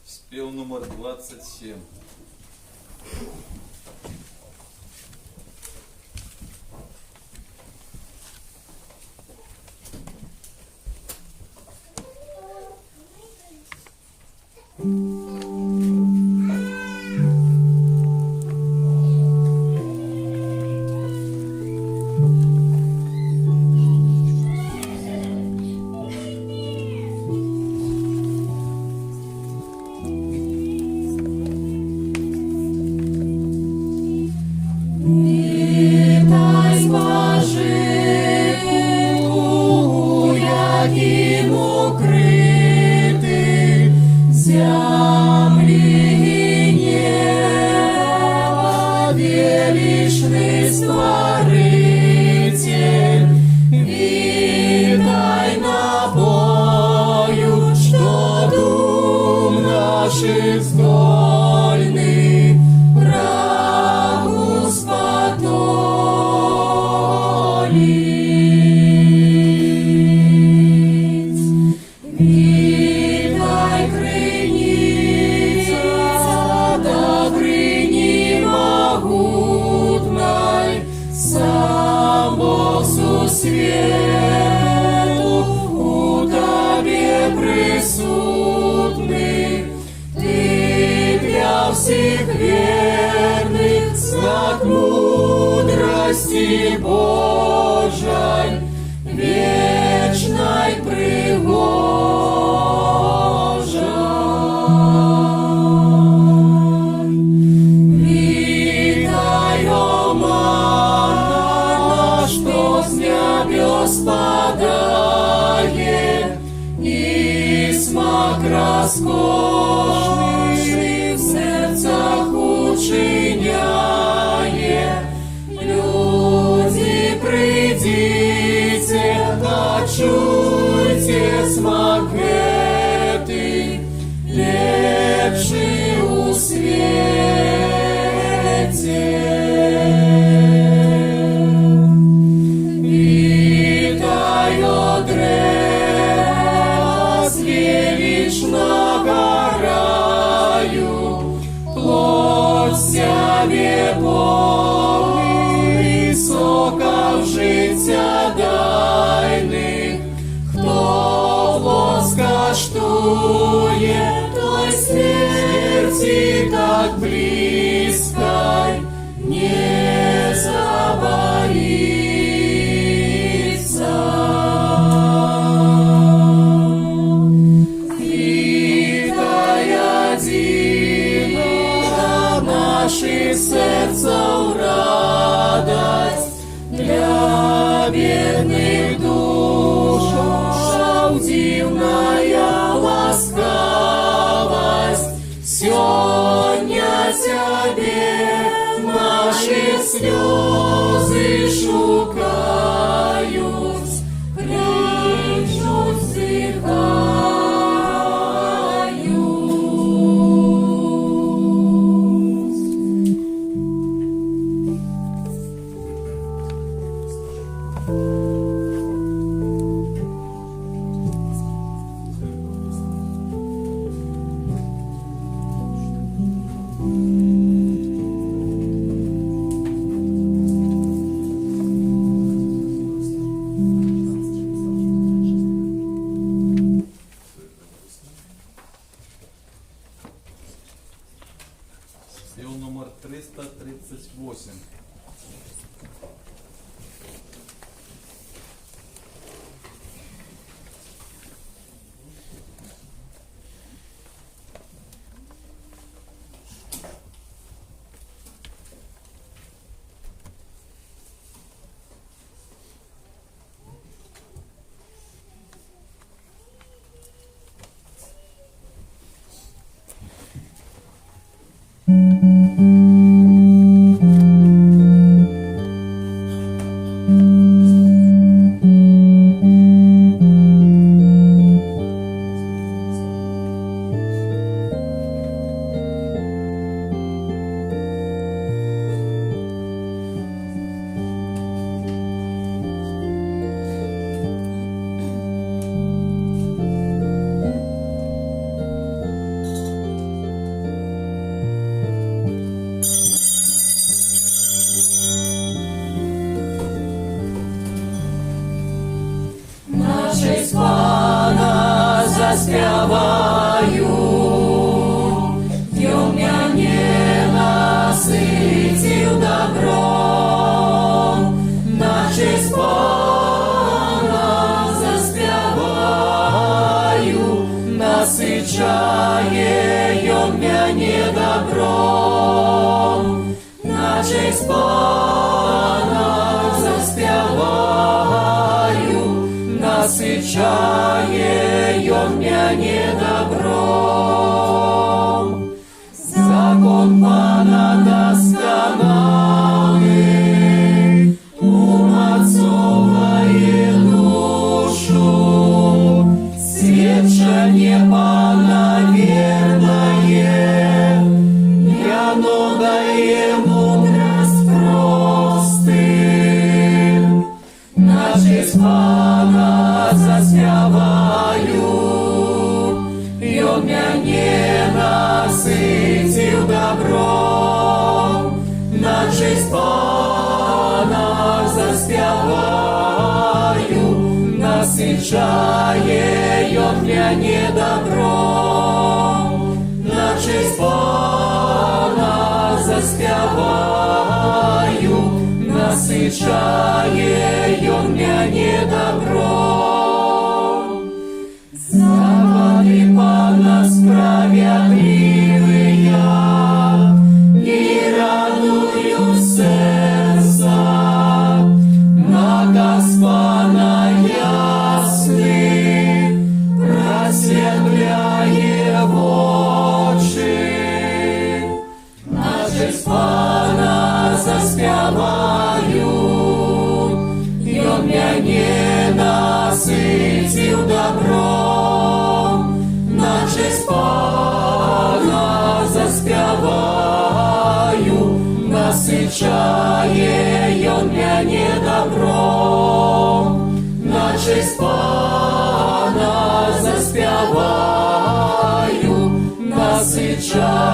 [SPEAKER 9] Спел номер 27.
[SPEAKER 4] Вітай, Божику, яким укрити землі і неба, величний Створитель. Вітай набою, що дум наших здольний врагу спатолить. Вітай, криниця добрині могутной, сам Бог сусвету у Тебе присутный. Ты для всех верных знак мудрости Божьей, вечной пригожей. Вітай, о манна, что с небес падает, и смак роскошный в сердцах учиняет. Люди, придите, почуйте смак этой, лепший у свете. Вітай, о древо з величного раю, плоть себе полный, соков життя дайних. Хто плод скаштує, той смерти так близькой не забоится. Вітай, один, наши сердца в радость, для бедных душ дивная ласкавость. Сегодня Тебе наши слезы шукают, кричут, вздыхают. заспяваю, Днем меня насытил добром, на честь Пана заспяваю, насыщає Он меня добром, на честь Пана заспяваю, насыщає Он меня добром. Закон Пана досконалый, умацовывает душу, свечение Пана верное, и оно дает мудрость простым. На честь Пана заспяваю, и Он меня насытил добром, на честь Пана заспяваю, насыщає Он меня добром, на честь Пана заспяваю, насыщає Он меня добром. Заводы Пана справедливые, и радую сердца, на Господа ясный, просветляє очи. На честь Пана заспяваю, и Он меня насытил добром, на честь Пана заспяваю, насыщає Он меня добром, на честь Пана заспяваю, насыщає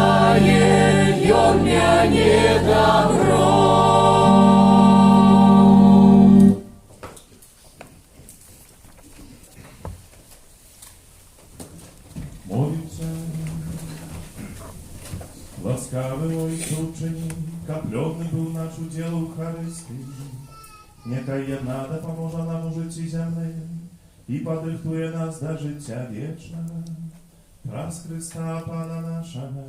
[SPEAKER 4] Он меня добром.
[SPEAKER 2] Молимся. Ласкавый Ойче ученик, капленный был наш удел Евхаристии. Некая jedna da pomoże nam u życiu ziemnym i podrychtuje nas do życia wiecznego. Przez Chrysta Pana naszego.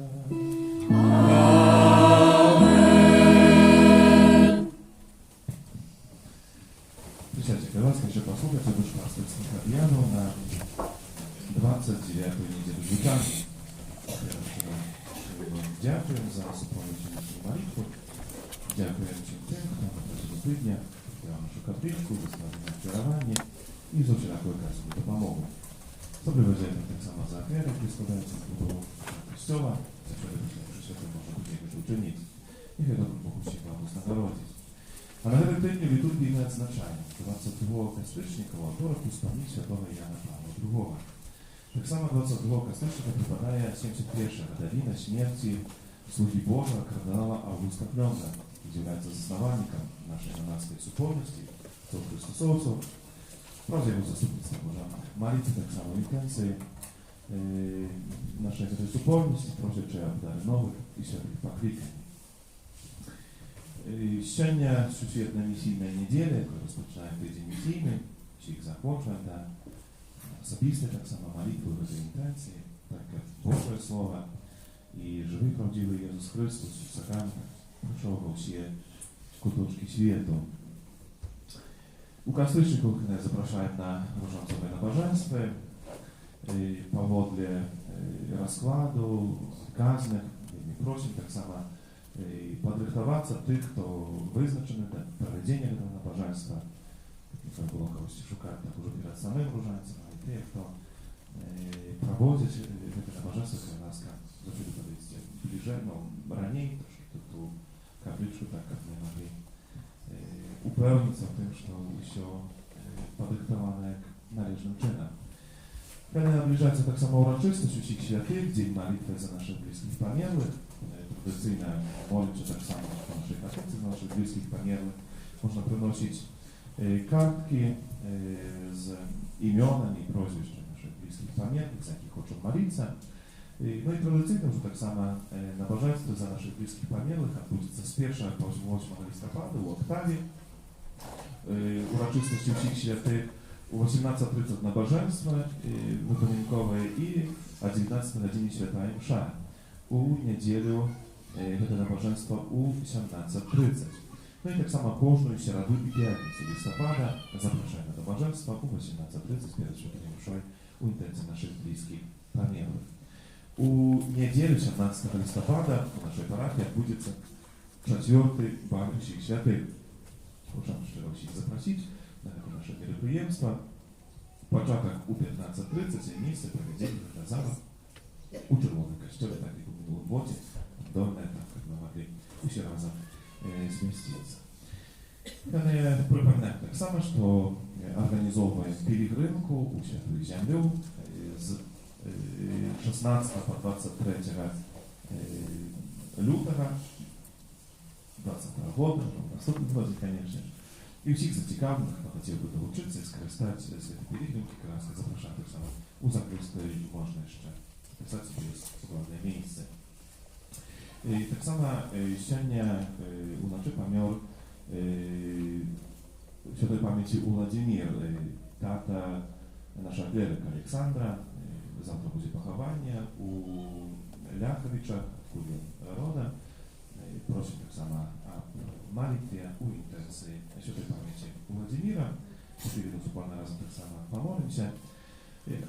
[SPEAKER 2] Присядьте, ласка, еще послушайте душпастерских объявов на 29-ю неделю Витания. Дякуємо за супроводження молитву. Дякуємо всім тим, хто протягом тижня відкривав нашу капличку, висловив на керування і за всіляку якрасову допомогу. Особливо дякуємо так само за офери, які складаються з будову костьола, за що Святой може бути як учинити. І хай добрий Бог усіх благословить. А на этом тижні в літургії ми відзначаємо 22 кастричникова до року спомні святого Яна Павла II. Так само 22 кастричника припадає 71-ша годовина смерті слуги Божого кардинала Августа Клёнга, який з'являється засновником нашої монастирської супольності, цього христосовців. Про його заступництво Божа молиться так само інтенції нашої супольності, просячи обдари нових і святих покликань. Сьогодні Всесвітня місійна неділя, яку розпочинає тиждень місійний, чи їх закончує, да, особисто так само молитву в этой интенции, так как Божье Слово и живый правдивый Иисус Христос в сакраментах пришел во все куточки свету. У кастрычников нас запрошаем на różańcowe nabożeństwo, powodle rozkładu kaznych, просим так само подрыхтоваться tych, kto wyznaczony do prowadzenia tego nabożeństwa. Nie było kogoś szukać tak już przed samym różańcem, ale tych, kto prowadzi to nabożeństwo, które nas zawsze powiedzieć bliżej, no raniej, troszkę tu kapliczku, tak jak nie mogli upełnić o tym, że все podyktowane jak należnym czynem. Kiedy nabliżacie tak samo uroczystość Wszystkich Świętych, Dzień Modlitwy za naszych bliskich pamiętnych, tradycyjne modlitwy tak samo po naszej katolicy, za naszych bliskich pamiętnych, można przynosić kartki z imionami i prośbami naszych bliskich. bliskich pamiętnych, za jakich chcą modlić. No i tradycyjnie, że tak samo nabożeństwo za naszych bliskich pamiętnych odbędzie z 1 po 8 listopada u Oktawie. Uroczystości wszystkich świętych u 18:30 nabożeństwo wypominkowe i o 19 na dzień Święta Msza. U niedzielę to nabożeństwo u 18:30. No i tak samo późną środę i piątnicę listopada zapraszamy na nabożeństwo u 18:30 przed Świętą Mszą u intencji naszych bliskich pamiętnych. U niedzielę 17 listopada w naszej parafii odbędzie się 4. bal Wszystkich Świętych. Proszę szczerze wszystkich zaprosić na takie nasze мероприемство. Początek u 15:30 miejsce prowadzenie na zała u Czerwonym Kościele, tak jak w minulym wodzie, dolne, tak jak mogli się razem zmieścić. Przypomnę tak samo, że organizowujemy pielgrzymkę u Świętej Ziemi z 16 po 23 lutego 20 года, в наступном году, конечно. И всех зацікавлених, хто хотів би долучитися і скористатися з цієї пілігримки, краски запрошати так само у закритої можна ще записати собі свободне місце. І так само сьогодні уночі помер świętej pamięci u Władimir, tata nasza Gierka Aleksandra. Завтра będzie pochowanie u Ляховича, откуда родом. Просим так само о молитве у intencji świętej pamięci u Władimira. Чотири супольно разом так само помолимся.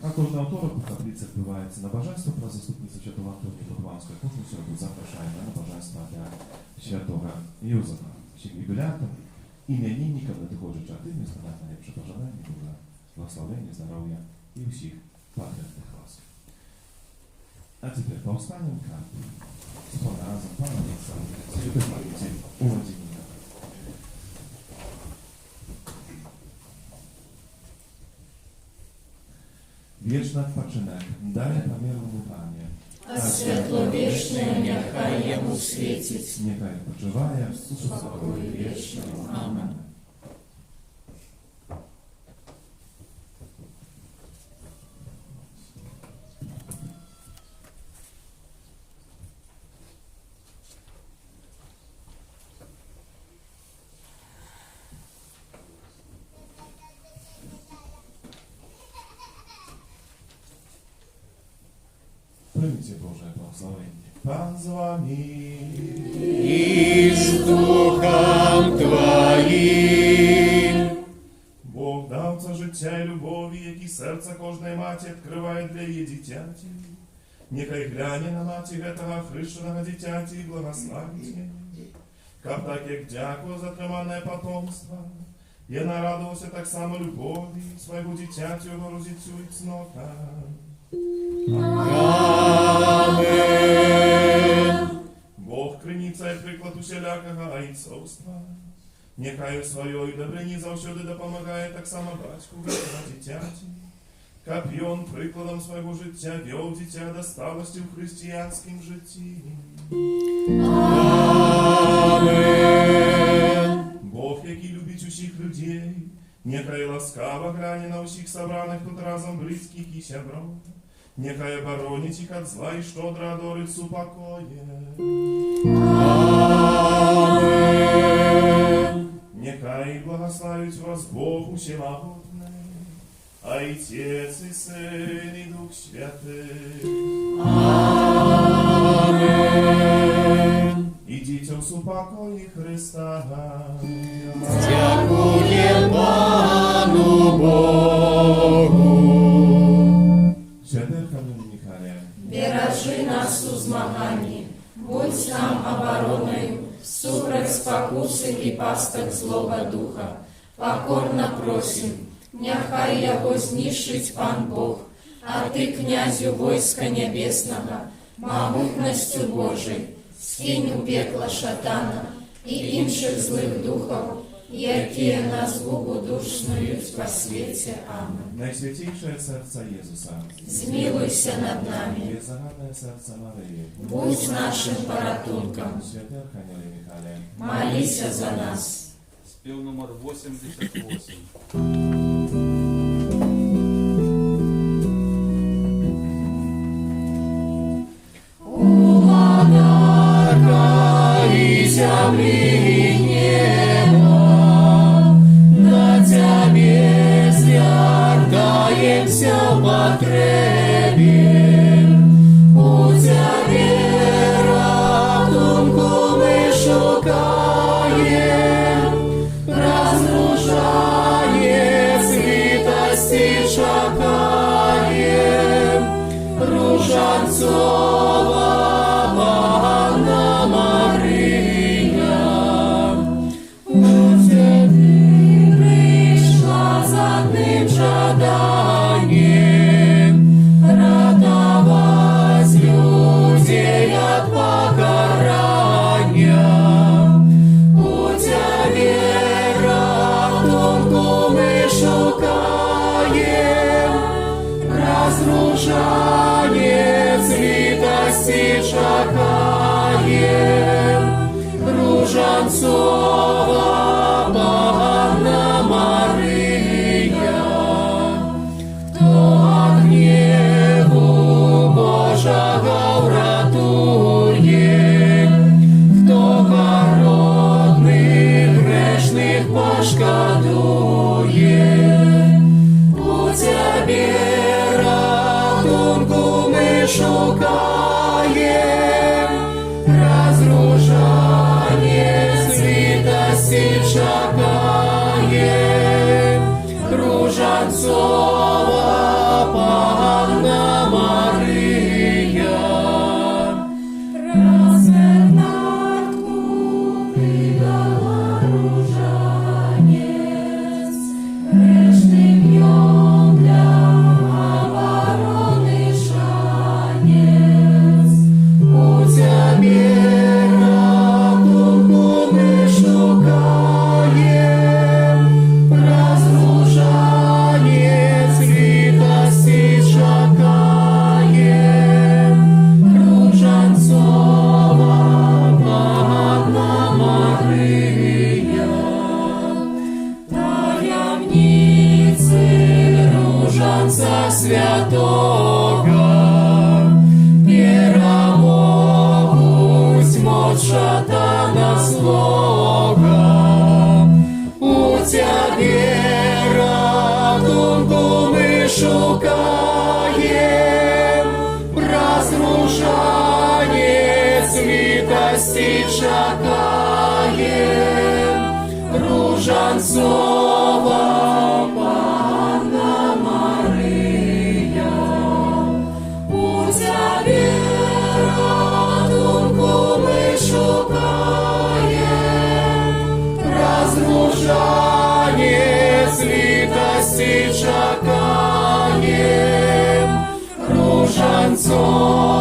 [SPEAKER 2] А кожного второк у каплице відбувається набожество про заступницю Святого Антонія Подванської. Кожну середу запрошаємо на набожество для Святого Юзефа. Всім юбілятам, іменинникам надходжу чати, складати найлепше пожелання, добра, благословення, здоров'я і усіх патріотних вас. А тепер повстанем, как супольно разом помолиться Святої пам'яті у Владимира. Wieczny odpoczynek daj pomiernemu Panie,
[SPEAKER 4] a światło wieczne niechaj Jemu świecić.
[SPEAKER 2] niechaj odpoczywaje w
[SPEAKER 4] spokoju wiecznym. Amen.
[SPEAKER 2] Прийміть Боже благословення. Пан з вами.
[SPEAKER 1] И с Духом Твоим.
[SPEAKER 2] Бог давца життя і любові, які серце кожної маті відкриває для її дитяті. Нехай гляне на маті этого хрещеного дитяті і благословить її. Как так, як дякую за тримане потомство, я нарадувався так само любові свого дитяті горозицю і цнота.
[SPEAKER 1] Amen.
[SPEAKER 2] Бог криниця і приклад усілякого айцовства. Нехай своєю добрині завсюди допомагає так само батьку на дитяті. Как он прикладом свого життя вел дитя до сталості в християнському житті.
[SPEAKER 1] Amen.
[SPEAKER 2] Бог, який любить усіх людей, нехай ласкаво гляне на усіх собраних тут разом близьких і сябров. Нехай оборонить их от зла и щедро одорит супокоє.
[SPEAKER 1] Amen.
[SPEAKER 2] Нехай благословить вас Бог усемогутний, Отец и Сын и Дух Святый.
[SPEAKER 1] Amen.
[SPEAKER 2] Идите в супокої Христа.
[SPEAKER 1] Дякуємо Пану Богу.
[SPEAKER 2] Святий Архангел Михайле,
[SPEAKER 4] Бережи нас у змаганні, будь нам обороною, супроть спокуси і пасток злого духа. Покорно просим, нехай його знищить Пан Бог, а ти, князю войска небесного, могутностью Божий, скинь у пекла шатана і інших злих духов, які на згубу душ снують по світі. Амен.
[SPEAKER 2] Найсвятейшее серце Єзуса,
[SPEAKER 4] Змилуйся над нами,
[SPEAKER 2] беззаганне серце Марії,
[SPEAKER 4] будь нашим порятунком,
[SPEAKER 2] Святий Архангеле Михайле,
[SPEAKER 4] молися за нас.
[SPEAKER 9] Спел номер 88.
[SPEAKER 1] Ружанцова Панна Мария, у святый пришла за одним жаданием ратовать людей от покарания. У тебя вера, тонку мы шукаем, разрушание святости шагаем. Ружанцова Панна Мария, кто от гневу Божого вратует, кто городных грешных пошкодует. У тебе ратунку мы шукаем, разрушание святости шагаем. Ружанцова Панна Мария,
[SPEAKER 4] Развернатку придала ружанец, грешным днем для обороны шанец.
[SPEAKER 1] у тебя ратунку мы шукаем, разрушание святости шагаем. Ружанцова Панна Мария,
[SPEAKER 4] Таямницы
[SPEAKER 1] Ружанца святого, перемогуть моц шатана злого. У тебя ратунку мы шукаем, разрушание святости шагаем. Ружанцова Панна Мария, у тебя ратунку мы шукаем, разрушание святости шагаем. Ружанцова